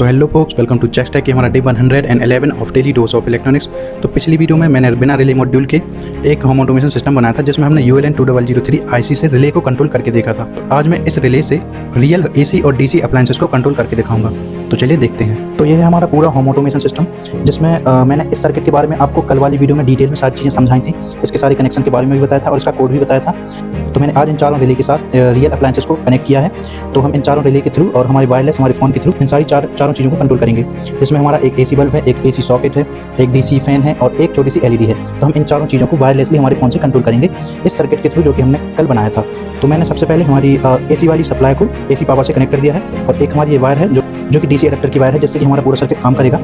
So hello folks, welcome to Checkstech की हमारा day 111 of daily dose of electronics. तो पिछली वीडियो में मैंने बिना रिले मॉड्यूल के एक होम ऑटोमेशन सिस्टम बनाया था जिसमें हमने ULN 2003 IC से रिले को कंट्रोल करके देखा था। आज मैं इस रिले से रियल AC और DC अप्लायंसेस को कंट्रोल करके दिखाऊंगा। तो चलिए देखते हैं। तो ये है हमारा पूरा होम ऑटोमेशन सिस्टम जिसमें मैंने इस सर्किट के बारे में आपको कल वाली वीडियो में डिटेल में सारी चीज़ें समझाई थी। इसके सारे कनेक्शन के बारे में भी बताया था और इसका कोड भी बताया था। तो मैंने आज इन चारों रिले के साथ रियल अप्लायंसेस को कनेक्ट किया है। तो हम इन चारों रिले के थ्रू और हमारे वायरलेस हमारे फ़ोन के थ्रू इन सारी चारों चीज़ों को कंट्रोल करेंगे। जिसमें हमारा एक AC बल्ब है, एक AC सॉकेट है, एक DC फैन है और एक छोटी सी LED है। तो हम इन चारों चीज़ों को वायरलेसली हमारे फ़ोन से कंट्रोल करेंगे इस सर्किट के थ्रू जो कि हमने कल बनाया था। तो मैंने सबसे पहले हमारी AC वाली सप्लाई को AC पावर से कनेक्ट कर दिया है और एक हमारी ये वायर है जो कि DC एडेप्टर की वायर है जिससे कि हमारा पूरा सर्किट काम करेगा।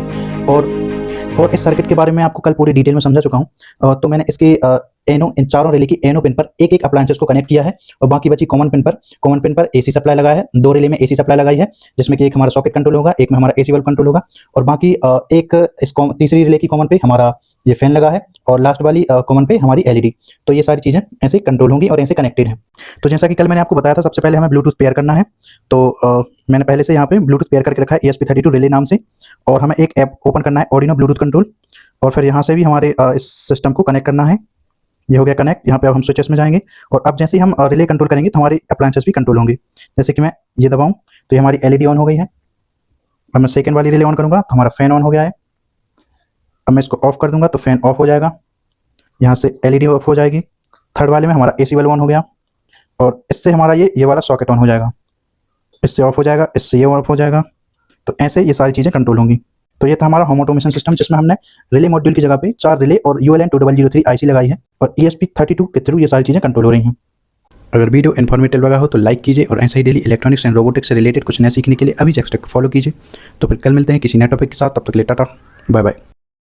और इस सर्किट के बारे में आपको कल पूरी डिटेल में समझा चुका हूँ। तो मैंने इसके इन चारों रिले की एनो पिन पर एक अप्लायंसेस को कनेक्ट किया है और बाकी बची कॉमन पिन पर AC सप्लाई लगाया है। दो रिले में AC सप्लाई लगाई है जिसमें कि एक हमारा सॉकेट कंट्रोल होगा, एक में हमारा AC बल्ब कंट्रोल होगा और बाकी एक इस तीसरी रिले की कॉमन पे हमारा ये फैन लगा है और लास्ट वाली कॉमन पे हमारी LED। तो ये सारी चीज़ें ऐसे कंट्रोल होंगी और ऐसे कनेक्टेड हैं। तो जैसा कि कल मैंने आपको बताया था, सबसे पहले हमें ब्लूटूथ पेयर करना है। तो मैंने पहले से यहाँ पे ब्लूटूथ पेयर करके रखा है ESP32 रिले नाम से। और हमें एक ऐप ओपन करना है, ऑर्डिनो ब्लूटूथ कंट्रोल। और फिर यहाँ से भी हमारे इस सिस्टम को कनेक्ट करना है। ये हो गया कनेक्ट। यहाँ पे अब हम स्विचेस में जाएंगे और अब जैसे ही हम रिले कंट्रोल करेंगे तो हमारी अप्लायंसेस भी कंट्रोल होंगे। जैसे कि मैं ये दबाऊँ तो ये हमारी LED ऑन हो गई है। अब मैं सेकंड वाली रिले ऑन करूँगा तो हमारा फैन ऑन हो गया है। अब मैं इसको ऑफ कर दूंगा तो फैन ऑफ हो जाएगा, यहाँ से LED ऑफ हो जाएगी। थर्ड वाले में हमारा AC बल्ब ऑन हो गया और इससे हमारा ये वाला सॉकेट ऑन हो जाएगा, इससे ऑफ हो जाएगा, इससे ये ऑफ हो जाएगा। तो ऐसे ये सारी चीज़ें कंट्रोल होंगी। तो ये था हमारा होम ऑटोमेशन सिस्टम जिसमें हमने रिले मॉड्यूल की जगह पे 4 रिले और ULN 2003 IC लगाई है और ESP32 के थ्रू ये सारी चीज़ें कंट्रोल हो रही हैं। अगर वीडियो इन्फॉर्मेटिव लगा हो तो लाइक कीजिए और ऐसे ही डेली इलेक्ट्रॉनिक्स एंड रोबोटिक्स से रिलेटेड कुछ नया सीखने के लिए अभी चेक्सटेक फॉलो कीजिए। तो फिर कल मिलते हैं किसी नए टॉपिक के साथ। तब तक के लिए टाटा, बाय बाय।